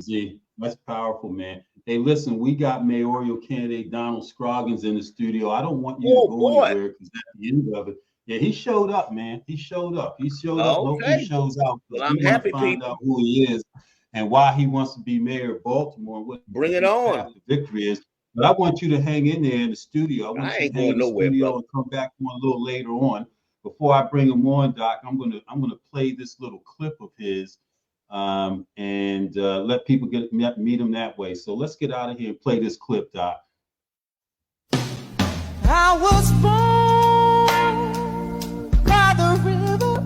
Z. That's powerful, man. Hey, listen, we got mayoral candidate Donald Scoggins in the studio. I don't want you to Oh go boy. anywhere because at the end of it, yeah, he showed up, man. He showed up. He showed up, and hope he Okay. shows out because Well, I'm we want to happy, find people. out who he is and why he wants to be mayor of Baltimore and what Bring his it path on. to victory is. But I want you to hang in there in the studio. I want I you to ain't hang in going the nowhere, studio brother. and come back on a little later on. Before I bring him on, Doc, I'm gonna play this little clip of his and let people meet him that way. So let's get out of here and play this clip, Doc. I was born by the river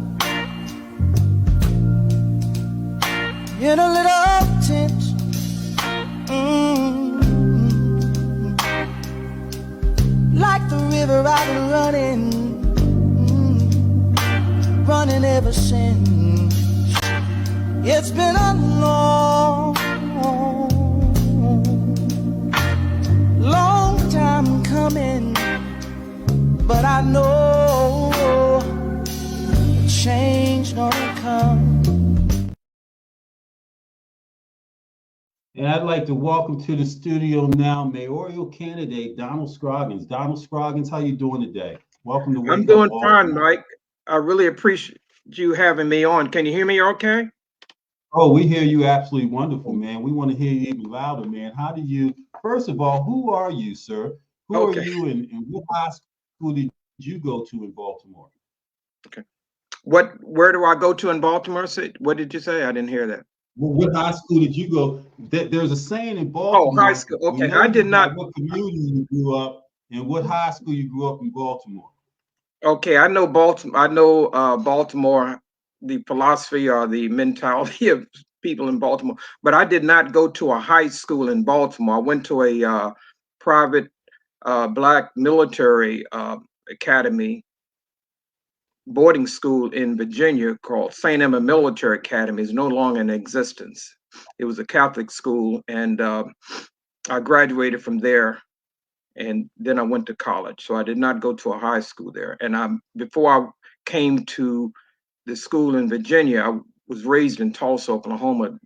in a little tent. Like the river I've been running ever since. It's been a long time coming, but I know change gonna come. And I'd like to welcome to the studio now mayoral candidate Donald Scoggins. Donald Scoggins, how you doing today? Welcome to I'm Wake Up doing fine, Baltimore. Mike. I really appreciate you having me on. Can you hear me okay? Oh, we hear you absolutely wonderful, man. We want to hear you even louder, man. How do you, first of all, who are you, sir? Who are Okay. you and what high school did you go to in Baltimore? Okay. Where do I go to in Baltimore City? What did you say? I didn't hear that. Well, what high school did you go? There's a saying in Oh, high Baltimore, school. we Okay. know I you did by not. what community you grew up and what high school you grew up in Baltimore. Okay. I know Baltimore. I know Baltimore, the philosophy or the mentality of people in Baltimore, but I did not go to a high school in Baltimore. I went to a private black military academy boarding school in Virginia called St. Emma Military Academy. Is no longer in existence. It was a Catholic school, and I graduated from there, and then I went to college. So I did not go to a high school there. And before I came to the school in Virginia, I was raised in Tulsa, Oklahoma,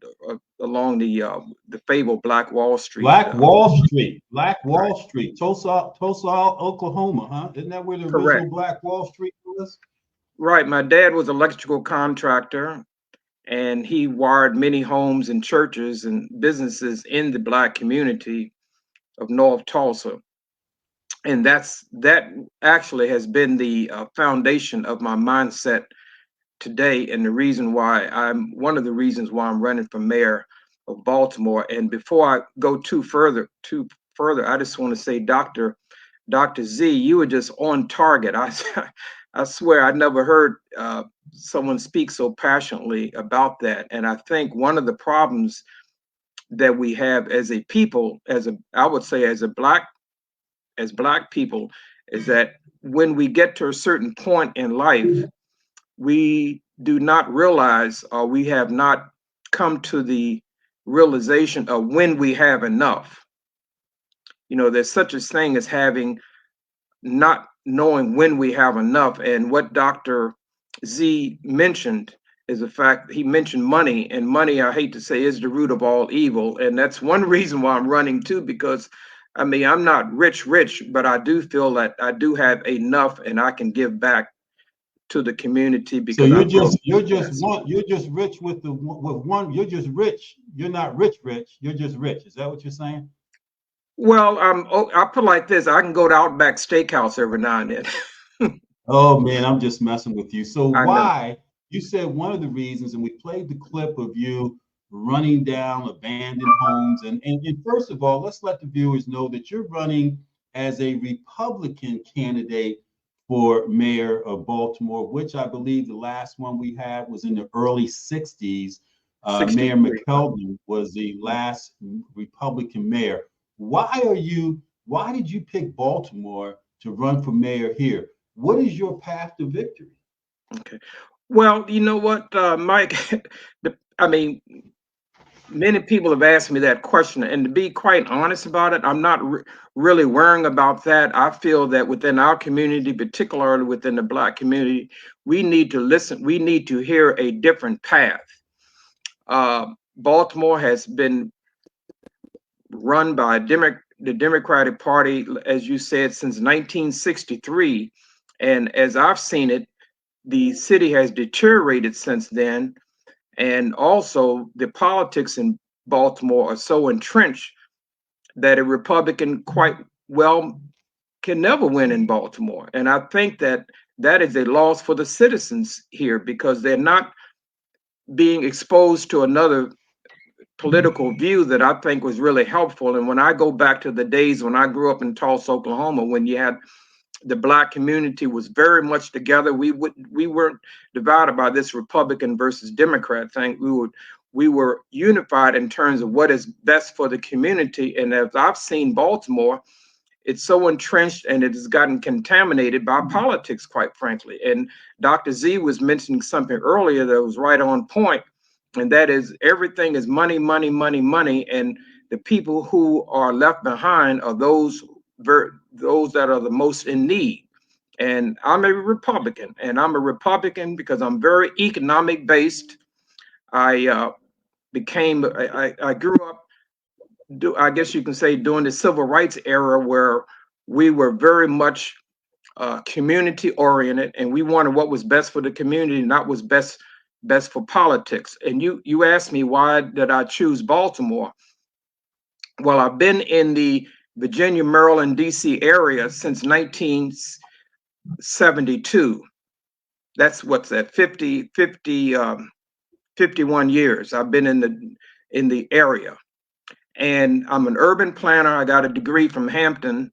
along the fabled Black Wall Street. Black Wall Street, Black Right. Wall Street, Tulsa, Oklahoma, huh? Isn't that where the Correct. original Black Wall Street was? Right. My dad was an electrical contractor, and he wired many homes and churches and businesses in the black community of North Tulsa. And that actually has been the foundation of my mindset today, and the reason why I'm one of the reasons why I'm running for mayor of Baltimore. And before I go too further, I just want to say, Dr. Z, you were just on target. I swear I never heard someone speak so passionately about that. And I think one of the problems that we have as a people, I would say as black people, is that when we get to a certain point in life, we do not realize, or we have not come to the realization of when we have enough. You know, there's such a thing as having not knowing when we have enough. And what Dr. Z mentioned is the fact that he mentioned money, and money, I hate to say, is the root of all evil. And that's one reason why I'm running too, because I mean, I'm not rich, but I do feel that I do have enough and I can give back to the community So because I feel, yes. you're just rich with one, you're just rich. You're not rich, you're just rich. Is that what you're saying? Well, I'll put it like this: I can go to Outback Steakhouse every now and then. Oh man, I'm just messing with you. So I know. why you said one of the reasons, and we played the clip of you running down abandoned homes, and first of all, let's let the viewers know that you're running as a Republican candidate for mayor of Baltimore, which I believe the last one we had was in the early 60s. Mayor 63. McKeldin was the last Republican mayor. Why did you pick Baltimore to run for mayor here? What is your path to victory? Okay. Well, you know what, Mike? I mean, many people have asked me that question, and to be quite honest about it, I'm not really worrying about that. I feel that within our community, particularly within the Black community, we need to listen. We need to hear a different path. Baltimore has been run by the Democratic Party, as you said, since 1963. And as I've seen it, the city has deteriorated since then. And also, the politics in Baltimore are so entrenched that a Republican quite well can never win in Baltimore. And I think that that is a loss for the citizens here because they're not being exposed to another political view that I think was really helpful. And when I go back to the days when I grew up in Tulsa, Oklahoma, when you had the Black community was very much together. We weren't divided by this Republican versus Democrat thing. We were unified in terms of what is best for the community. And as I've seen Baltimore, it's so entrenched and it has gotten contaminated by politics, quite frankly. And Dr. Z was mentioning something earlier that was right on point, and that is everything is money, money, money, money. And the people who are left behind are those that are the most in need. And I'm a Republican, and I'm a Republican because I'm very economic based. I grew up, I guess you can say, during the civil rights era where we were very much community oriented, and we wanted what was best for the community, not what's best for politics. And you asked me why did I choose Baltimore? Well, I've been in the Virginia, Maryland, DC area since 1972. That's what's that, 51 years I've been in the area. And I'm an urban planner. I got a degree from Hampton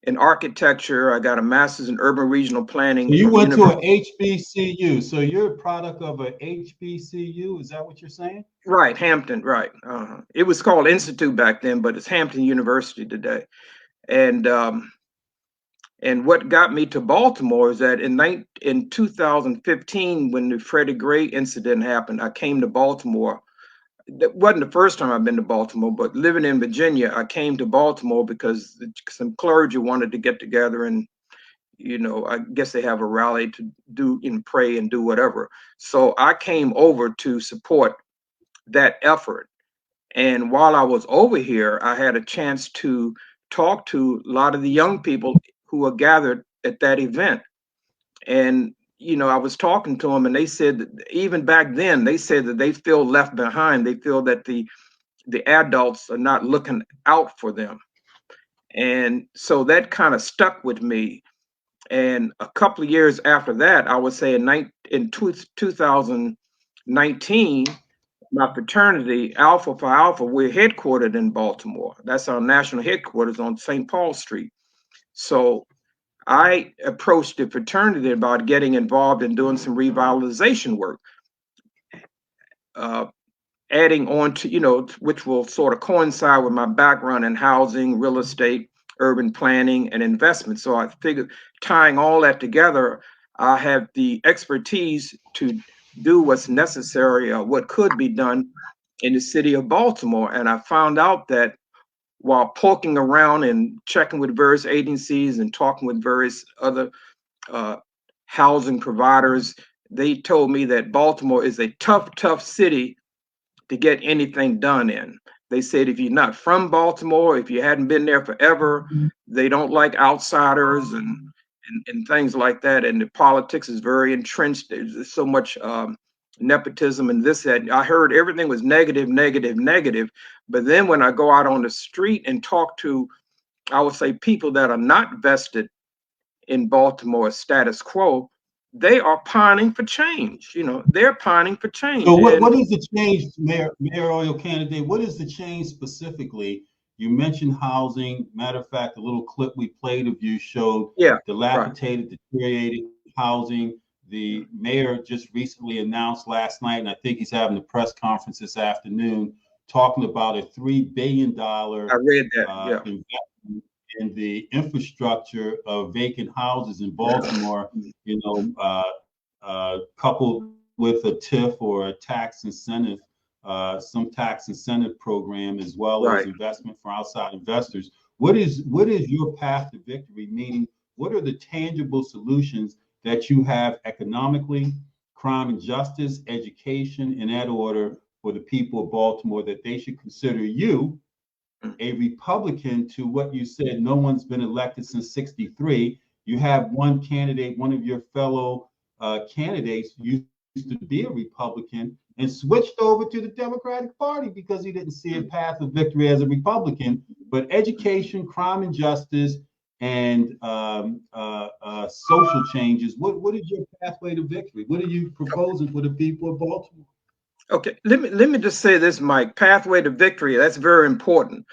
in architecture. I got a master's in urban regional planning. So you went to an HBCU. So you're a product of a HBCU. Is that what you're saying? Right, Hampton, right. It was called Institute back then, but it's Hampton University today. And what got me to Baltimore is that in 2015, when the Freddie Gray incident happened, I came to Baltimore. That wasn't the first time I've been to Baltimore, but living in Virginia, I came to Baltimore because some clergy wanted to get together and, I guess they have a rally to do and pray and do whatever. So I came over to support that effort. And while I was over here, I had a chance to talk to a lot of the young people who were gathered at that event. And, I was talking to them, and they said that even back then, they said that they feel left behind. They feel that the adults are not looking out for them. And so that kind of stuck with me. And a couple of years after that, I would say in 2019, my fraternity, Alpha Phi Alpha, we're headquartered in Baltimore. That's our national headquarters on St. Paul Street. So I approached the fraternity about getting involved in doing some revitalization work, adding on to, which will sort of coincide with my background in housing, real estate, urban planning, and investment. So I figured tying all that together, I have the expertise to do what's necessary or what could be done in the city of Baltimore. And I found out that while poking around and checking with various agencies and talking with various other housing providers, they told me that Baltimore is a tough city to get anything done in. They said if you're not from Baltimore, if you hadn't been there forever, they don't like outsiders and things like that. And the politics is very entrenched. There's so much nepotism and this, that. I heard everything was negative. But then when I go out on the street and talk to, I would say, people that are not vested in Baltimore status quo, they are pining for change. They're pining for change. So what is the change, mayoral candidate? What is the change specifically? You mentioned housing. Matter of fact, the little clip we played of you showed dilapidated, deteriorated housing. The mayor just recently announced last night, and I think he's having a press conference this afternoon, talking about a $3 billion I read that. investment in the infrastructure of vacant houses in Baltimore, coupled with a TIF or a tax incentive, some tax incentive program, as well as investment for outside investors. What is your path to victory? Meaning, what are the tangible solutions that you have economically, crime and justice, education, in that order, for the people of Baltimore that they should consider you a Republican to what you said, no one's been elected since 63. You have one candidate, one of your fellow candidates used to be a Republican and switched over to the Democratic Party because he didn't see a path of victory as a Republican. But education, crime and justice, and social changes, what is your pathway to victory? What are you proposing for the people of Baltimore? Okay, let me just say this, Mike. Pathway to victory, that's very important.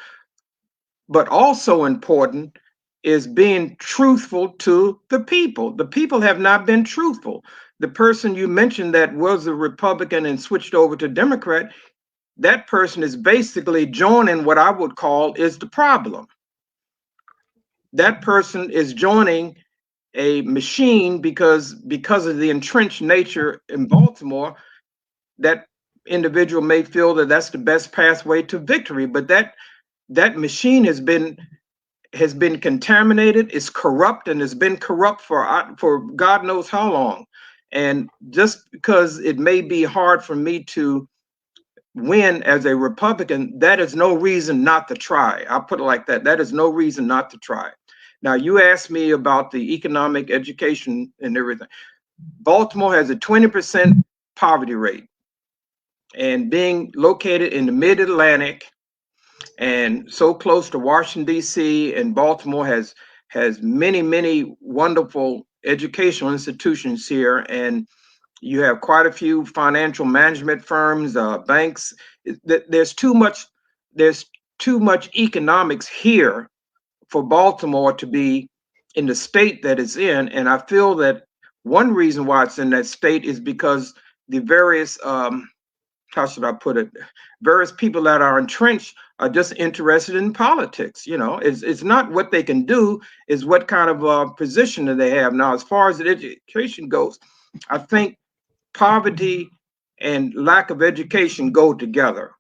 But also important is being truthful to the people. The people have not been truthful. The person you mentioned that was a Republican and switched over to Democrat, that person is basically joining what I would call is the problem. That person is joining a machine because of the entrenched nature in Baltimore. That individual may feel that that's the best pathway to victory, but that machine has been contaminated, it's corrupt, and has been corrupt for God knows how long. And just because it may be hard for me to win as a Republican, that is no reason not to try. I'll put it like that. That is no reason not to try. Now, you asked me about the economic education and everything. Baltimore has a 20% poverty rate. And being located in the mid-Atlantic and so close to Washington, D.C., and Baltimore has many wonderful educational institutions here. And you have quite a few financial management firms, banks. There's too much economics here for Baltimore to be in the state that it's in. And I feel that one reason why it's in that state is because the various how should I put it? Various people that are entrenched are just interested in politics. You know, it's not what they can do, is what kind of position that they have. Now, as far as the education goes, I think poverty and lack of education go together.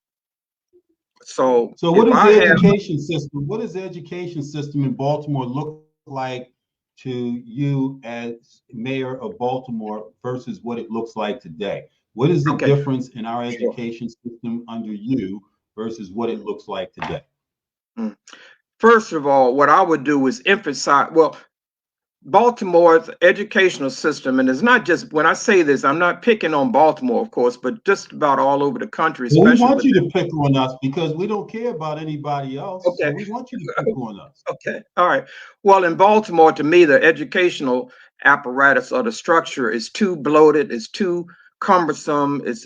So what is the education system? What does the education system in Baltimore look like to you as mayor of Baltimore versus what it looks like today? What is the difference in our education system under you versus what it looks like today? First of all, what I would do is emphasize, well, Baltimore's educational system, and it's not just, when I say this, I'm not picking on Baltimore, of course, but just about all over the country. Well, we want you to pick on us because we don't care about anybody else. Okay. So we want you to pick on us. Okay. All right. Well, in Baltimore, to me, the educational apparatus or the structure is too bloated. It's too cumbersome. It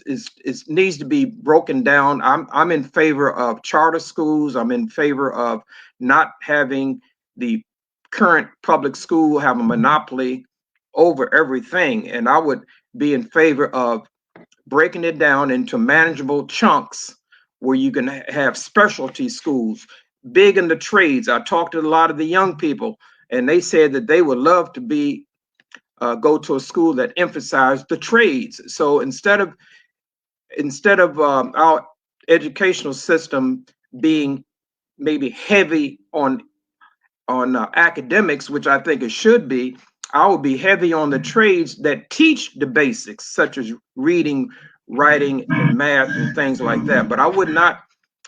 needs to be broken down. I'm in favor of charter schools. I'm in favor of not having the current public school have a monopoly over everything. And I would be in favor of breaking it down into manageable chunks where you can have specialty schools, big in the trades. I talked to a lot of the young people, and they said that they would love to go to a school that emphasized the trades. So instead of our educational system being maybe heavy on academics, which I think it should be, I will be heavy on the trades that teach the basics, such as reading, writing, and math, and things like that. But I would not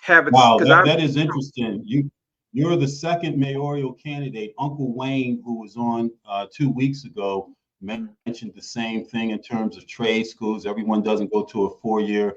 have it. Wow, that is interesting. You're the second mayoral candidate. Uncle Wayne, who was on 2 weeks ago, mentioned the same thing in terms of trade schools. Everyone doesn't go to a 4-year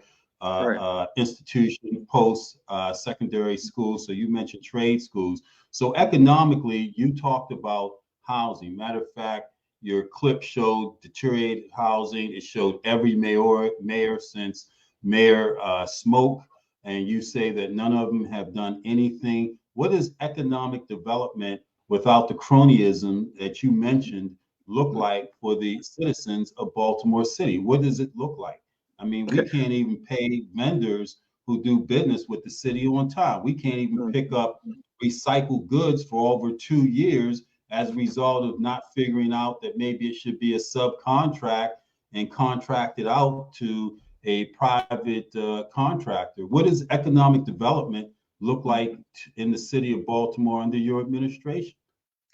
institution post secondary school. So you mentioned trade schools. So economically, you talked about housing. Matter of fact, your clip showed deteriorated housing. It showed every mayor since Mayor Smoke, and you say that none of them have done anything. What is economic development without the cronyism that you mentioned look like for the citizens of Baltimore City? What does it look like? I mean, we can't even pay vendors who do business with the city on time. We can't even pick up recycled goods for over 2 years as a result of not figuring out that maybe it should be a subcontract and contracted out to a private contractor. What does economic development look like in the city of Baltimore under your administration?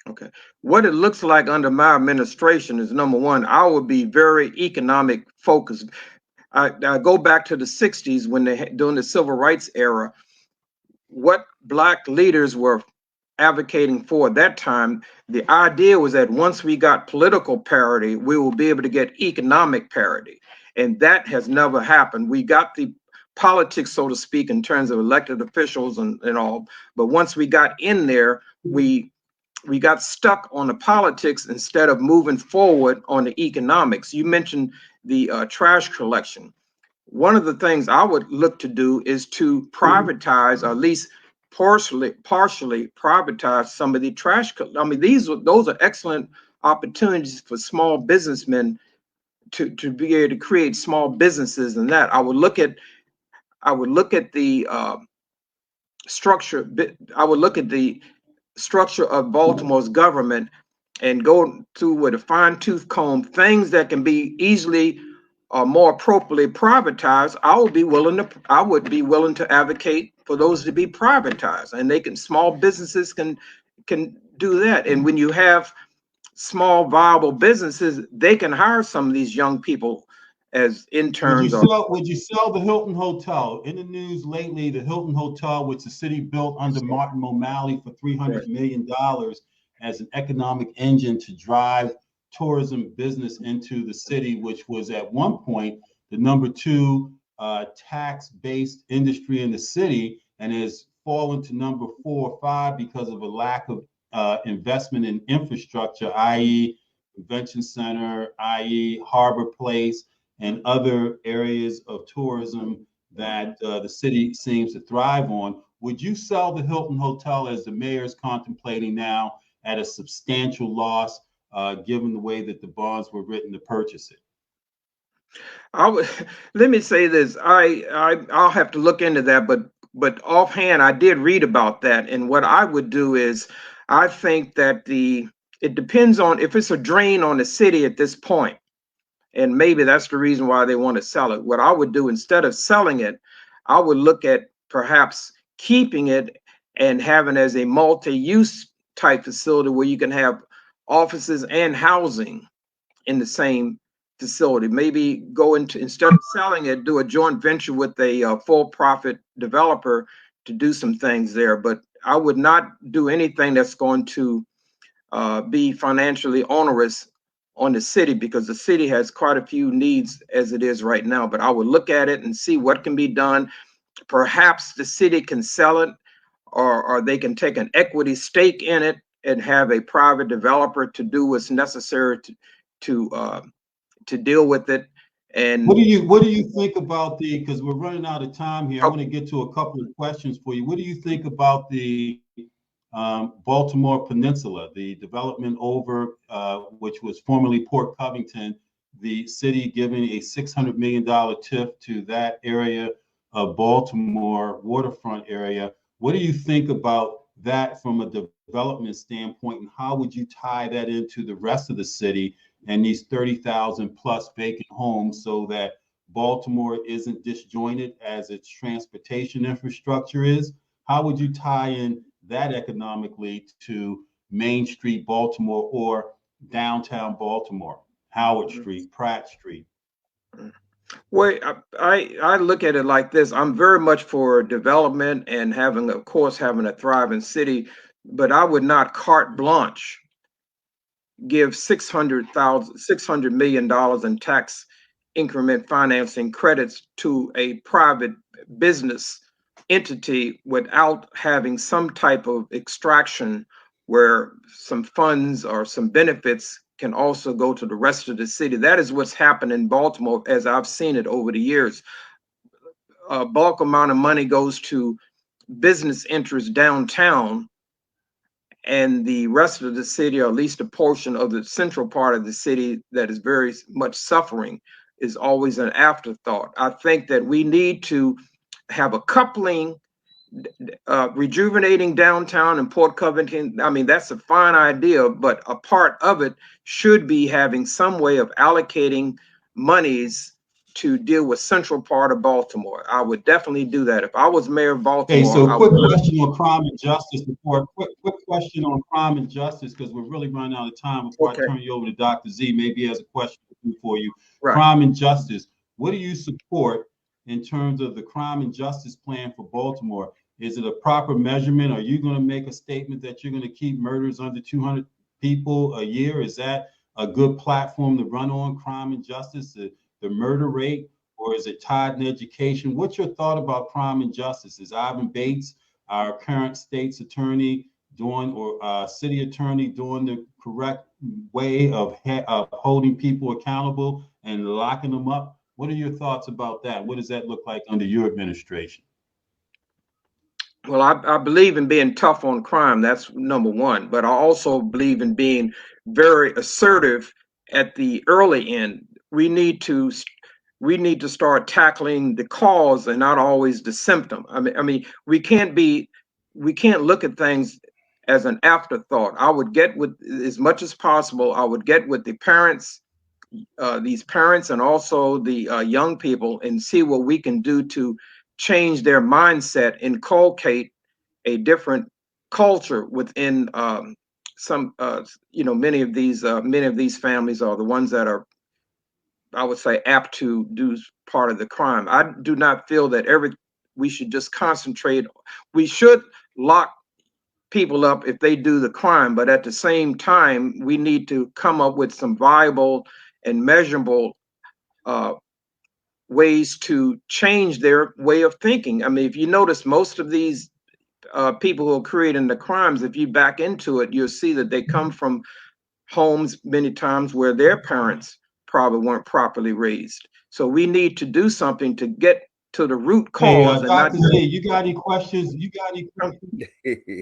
Okay. What it looks like under my administration is, number one, I would be very economic focused. I go back to the 60s when during the civil rights era, what black leaders were advocating for at that time, the idea was that once we got political parity, we will be able to get economic parity. And that has never happened. We got the politics, so to speak, in terms of elected officials and all. But once we got in there, we got stuck on the politics instead of moving forward on the economics. You mentioned the trash collection. One of the things I would look to do is to privatize, or at least partially privatize some of the trash. I mean, those are excellent opportunities for small businessmen to be able to create small businesses. And that I would look at the structure. I would look at the structure of Baltimore's government and go through with a fine-tooth comb things that can be easily or more appropriately privatized. I would be willing to advocate for those to be privatized, and small businesses can do that. And when you have small viable businesses, they can hire some of these young people as interns. Would you sell the Hilton Hotel? In the news lately, the Hilton Hotel, which the city built under Martin O'Malley for $300 million as an economic engine to drive tourism business into the city, which was at one point the number 2 tax-based industry in the city, and has fallen to number 4 or 5 because of a lack of investment in infrastructure, i.e. convention center, i.e. Harbor Place, and other areas of tourism that the city seems to thrive on. Would you sell the Hilton Hotel, as the mayor is contemplating now, at a substantial loss, given the way that the bonds were written to purchase it? Let me say this. I'll have to look into that, but offhand, I did read about that. And what I would do is, I think that it depends on if it's a drain on the city at this point. And maybe that's the reason why they want to sell it. What I would do, instead of selling it, I would look at perhaps keeping it and having as a multi-use type facility where you can have offices and housing in the same facility. Maybe instead of selling it, do a joint venture with a for-profit developer to do some things there. But I would not do anything that's going to be financially onerous on the city, because the city has quite a few needs as it is right now. But I would look at it and see what can be done. Perhaps the city can sell it, or they can take an equity stake in it and have a private developer to do what's necessary to deal with it. And what do you think about because we're running out of time here. I want to get to a couple of questions for you. What do you think about the Baltimore Peninsula, the development over which was formerly Port Covington, the city giving a $600 million TIF to that area of Baltimore waterfront area? What do you think about that from a development standpoint, and how would you tie that into the rest of the city and these 30,000 plus vacant homes, so that Baltimore isn't disjointed as its transportation infrastructure is? How would you tie in that economically to Main Street Baltimore or downtown Baltimore, Howard Street, Pratt Street? Well, I look at it like this. I'm very much for development and having a thriving city, but I would not carte blanche give $600 million in tax increment financing credits to a private business entity without having some type of extraction where some funds or some benefits can also go to the rest of the city. That is what's happened in Baltimore as I've seen it over the years. A bulk amount of money goes to business interests downtown, and the rest of the city, or at least a portion of the central part of the city that is very much suffering, is always an afterthought. I think that we need to have a coupling, rejuvenating downtown and Port Covington. I mean, that's a fine idea, but a part of it should be having some way of allocating monies to deal with central part of Baltimore. I would definitely do that if I was mayor of Baltimore. Okay, so quick question on crime and justice before quick question on crime and justice, because we're really running out of time before I turn you over to Dr. Z. Maybe he has a question for you. Right. Crime and justice. What do you support in terms of the crime and justice plan for Baltimore? Is it a proper measurement? Are you going to make a statement that you're going to keep murders under 200 people a year? Is that a good platform to run on, crime and justice, the murder rate, or is it tied in education? What's your thought about crime and justice? Is Ivan Bates, our current state's attorney, doing, or city attorney, doing the correct way of holding people accountable and locking them up? What are your thoughts about that? What does that look like under your administration? Well, I believe in being tough on crime. That's number one. But I also believe in being very assertive at the early end. We need to start tackling the cause and not always the symptom. I mean, we can't look at things as an afterthought. I would get with, as much as possible, I would get with the parents, these parents, and also the young people, and see what we can do to change their mindset, inculcate a different culture within some many of these families are the ones that are, I would say, apt to do part of the crime. I do not feel that we should just concentrate. We should lock people up if they do the crime, but at the same time, we need to come up with some viable and measurable ways to change their way of thinking. I mean, if you notice, most of these people who are creating the crimes, if you back into it, you'll see that they come from homes many times where their parents probably weren't properly raised. So we need to do something to get to the root cause. Hey, Dr. Z, you got any questions? You got any questions?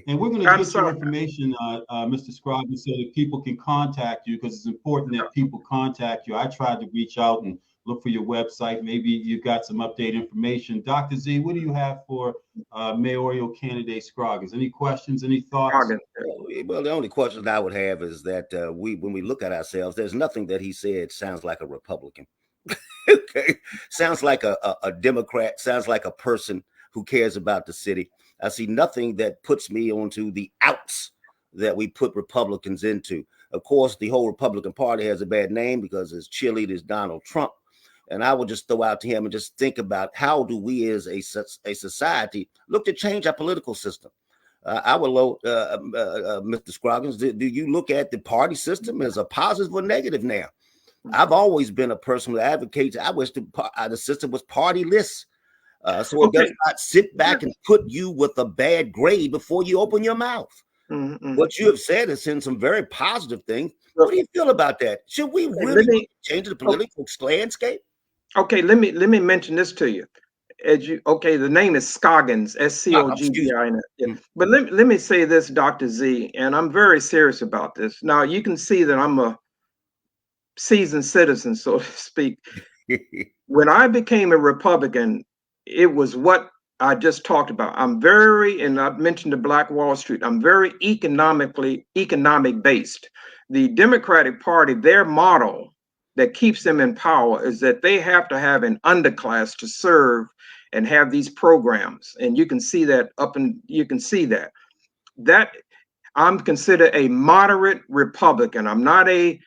And we're going to get your information, Mr. Scoggins, so that people can contact you, because it's important that people contact you. I tried to reach out and look for your website. Maybe you got some updated information. Dr. Z, what do you have for mayoral candidate Scoggins? Any questions, any thoughts? Well, the only question I would have is that when we look at ourselves, there's nothing that he said sounds like a Republican. Okay, sounds like a Democrat, sounds like a person who cares about the city. I see nothing that puts me onto the outs that we put Republicans into. Of course, the whole Republican Party has a bad name because its cheerleader is Donald Trump. And I would just throw out to him and just think about, how do we as a society look to change our political system? Mr. Scoggins, do you look at the party system as a positive or negative now? I've always been a person who advocates, I wish the system was partyless. So it does not sit back and put you with a bad grade before you open your mouth. Mm-hmm. What you have said has seen some very positive things. What do you feel about that? Should we really change the political landscape? Okay, let me mention this to you. The name is Scoggins, Scoggins. But let me say this, Dr. Z, and I'm very serious about this. Now, you can see that I'm a seasoned citizen, so to speak. When I became a Republican, it was what I just talked about. and I've mentioned the Black Wall Street, I'm very economic based. The Democratic Party, their model that keeps them in power is that they have to have an underclass to serve and have these programs. And you can see that that I'm considered a moderate Republican. I'm not an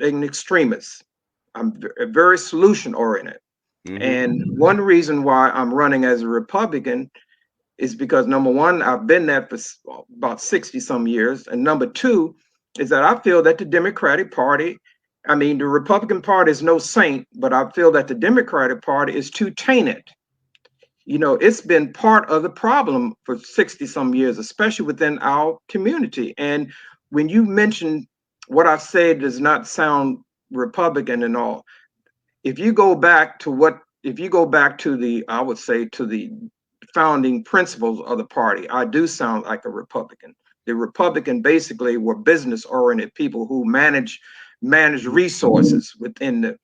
extremist. I'm very solution oriented. Mm-hmm. And one reason why I'm running as a Republican is because, number one, I've been there for about 60 some years. And number two is that I feel that the Democratic Party, the Republican Party is no saint, but I feel that the Democratic Party is too tainted. It's been part of the problem for 60 some years, especially within our community. And when you mention what I said does not sound Republican and all, if you go back to I would say to the founding principles of the party, I do sound like a Republican. The Republican basically were business-oriented people who manage resources within the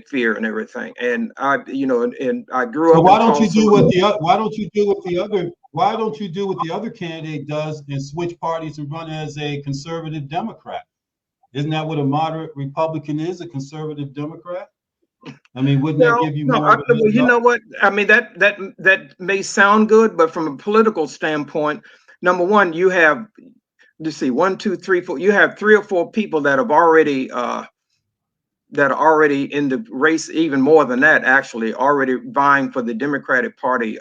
fear and everything. And I grew up. So why don't you do what the other candidate does and switch parties and run as a conservative Democrat? Isn't that what a moderate Republican is? A conservative Democrat? Wouldn't that give you more? You know what? That may sound good, but from a political standpoint, number one, you have, let's see, 1, 2, 3, 4. You have 3 or 4 people that have already that are already in the race, even more than that, actually, already vying for the Democratic Party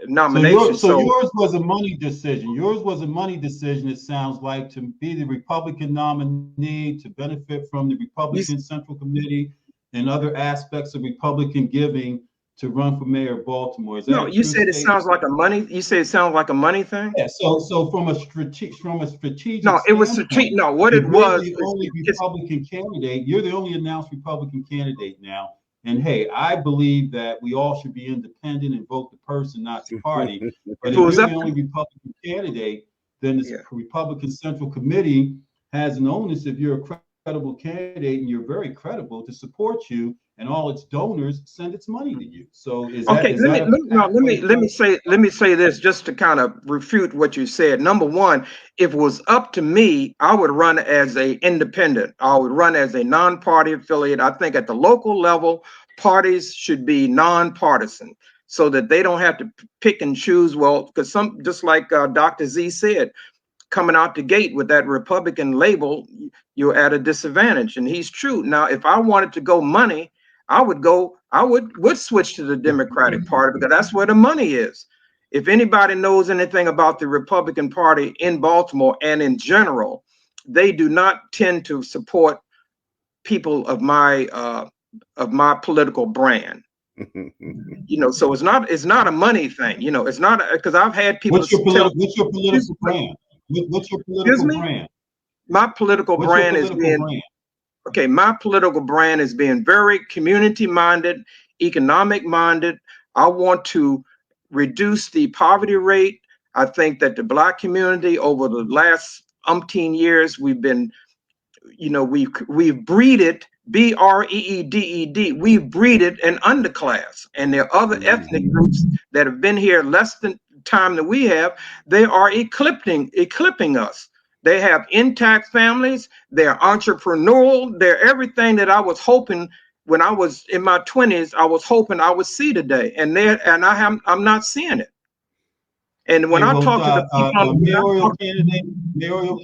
nomination. So yours was a money decision. Yours was a money decision, it sounds like, to be the Republican nominee, to benefit from the Republican Central Committee and other aspects of Republican giving to run for mayor of Baltimore. Is that No, a you true said it statement? sounds like a money. You say it sounds like a money thing. Yeah. So from a strategic No, it was standpoint, no. What you're it was, the only Republican candidate. You're the only announced Republican candidate now. And hey, I believe that we all should be independent and vote the person, not the party. But if you're the only Republican candidate, then the Republican Central Committee has an onus, if you're a credible candidate and you're very credible, to support you, and all its donors send its money to you. So is that, okay? Let me say this just to kind of refute what you said. Number one, if it was up to me, I would run as a independent. I would run as a non-party affiliate. I think at the local level, parties should be non-partisan, so that they don't have to pick and choose. Well, because some, just like Dr. Z said, coming out the gate with that Republican label, you're at a disadvantage. And he's true. Now, if I wanted to go money, I would switch to the Democratic Party, because that's where the money is. If anybody knows anything about the Republican Party in Baltimore and in general, they do not tend to support people of my political brand. So it's not a money thing. It's not, because I've had people. What's your political brand? What's your political brand? My political brand is being okay. My political brand is being very community minded, economic minded. I want to reduce the poverty rate. I think that the Black community over the last umpteen years, we've been, we've breeded, BREEDED. We've breeded an underclass, and there are other ethnic groups that have been here less than time that we have. They are eclipsing us. They have intact families. They're entrepreneurial. They're everything that I was hoping when I was in my 20s. I was hoping I would see today, and I'm not seeing it. And when I talk to the people, mayoral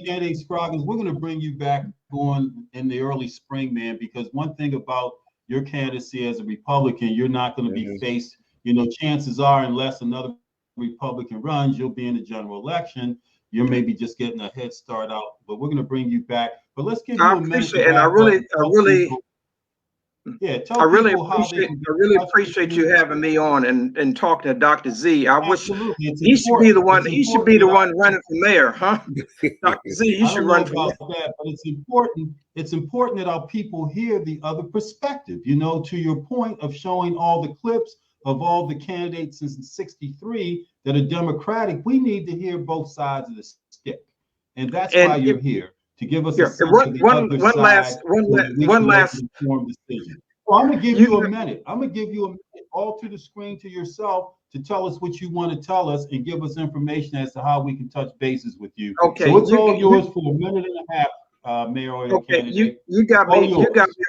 candidate Scoggins, we're going to bring you back on in the early spring, man, because one thing about your candidacy as a Republican, you're not going to be faced, chances are, unless another Republican runs, you'll be in the general election. You're maybe just getting a head start out, but we're going to bring you back. But let's give you a minute. And I really appreciate you having me on and talking to Dr. Z. I wish he should be the one. He should be the one running for mayor, huh? Dr. Z, you should run for mayor. That, but it's important. It's important that our people hear the other perspective. To your point of showing all the clips of all the candidates since '63 that are Democratic, we need to hear both sides of the stick, and that's why you're here. To give us a sense of the other side, one last informed decision. Well, I'm gonna give you a minute. I'm gonna give you a minute. Alter the screen to yourself to tell us what you want to tell us and give us information as to how we can touch bases with you. Okay. So it's all yours for a minute and a half, mayoral candidate. You got me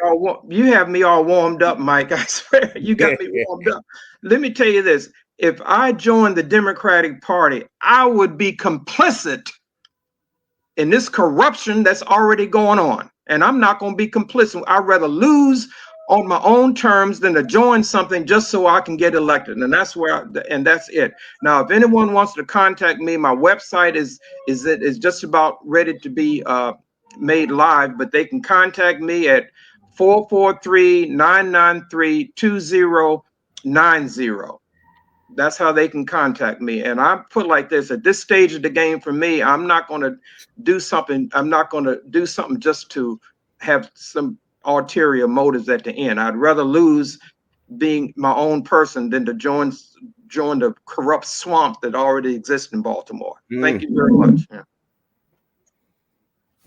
all. You have me all warmed up, Mike. I swear, you got me warmed up. Let me tell you this: if I joined the Democratic Party, I would be complicit in this corruption that's already going on. And I'm not going to be complicit. I'd rather lose on my own terms than to join something just so I can get elected. And that's that's it. Now, if anyone wants to contact me, my website is just about ready to be made live, but they can contact me at 443-993-2090. That's how they can contact me. And I put like this: at this stage of the game for me, I'm not going to do something. I'm not going to do something just to have some ulterior motives at the end. I'd rather lose being my own person than to join the corrupt swamp that already exists in Baltimore. Thank you very much. Yeah.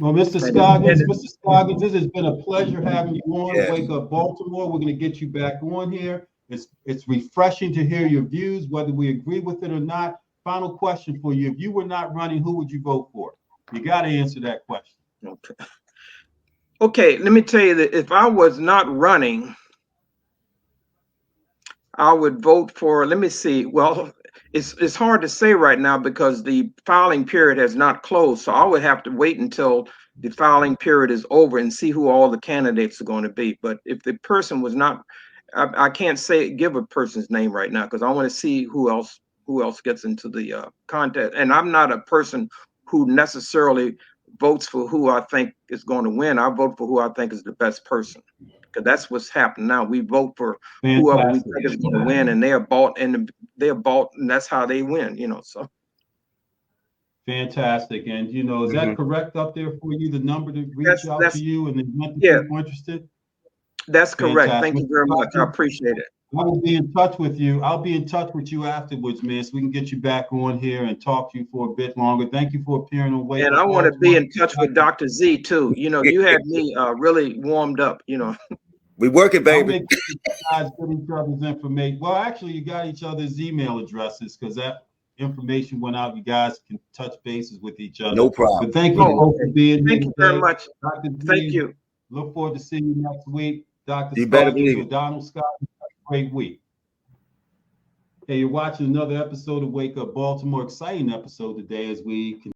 Well, Mr. Scoggins, this has been a pleasure having you on Wake Up Baltimore. We're going to get you back on here. It's refreshing to hear your views, whether we agree with it or not. Final question for you: if you were not running, who would you vote for? You got to answer that question. Okay. Let me tell you that if I was not running, I would vote for. Let me see. Well, it's hard to say right now because the filing period has not closed. So I would have to wait until the filing period is over and see who all the candidates are going to be. But if the person was not, I can't give a person's name right now because I want to see who else gets into the contest. And I'm not a person who necessarily votes for who I think is going to win. I vote for who I think is the best person, because that's what's happening now. We vote for whoever we think is going to win, and they're bought, and that's how they win. So. Fantastic. And is that correct up there for you? The number to reach out to you and the event yeah, people interested? That's correct. Thank you very much. I appreciate it. I will be in touch with you. I'll be in touch with you afterwards, man, so we can get you back on here and talk to you for a bit longer. Thank you for appearing on Wake Up. And I want to be in touch with Dr. Z too. You had me really warmed up. We working, baby. I'll make sure you guys get each other's information. Well, actually, you got each other's email addresses because that information went out. You guys can touch bases with each other. No problem. But thank you both for being here. Thank you very much. Dr. Z, thank you. Look forward to seeing you next week. Dr. Scoggins or Donald Scott. Great week. Hey, you're watching another episode of Wake Up Baltimore. Exciting episode today as we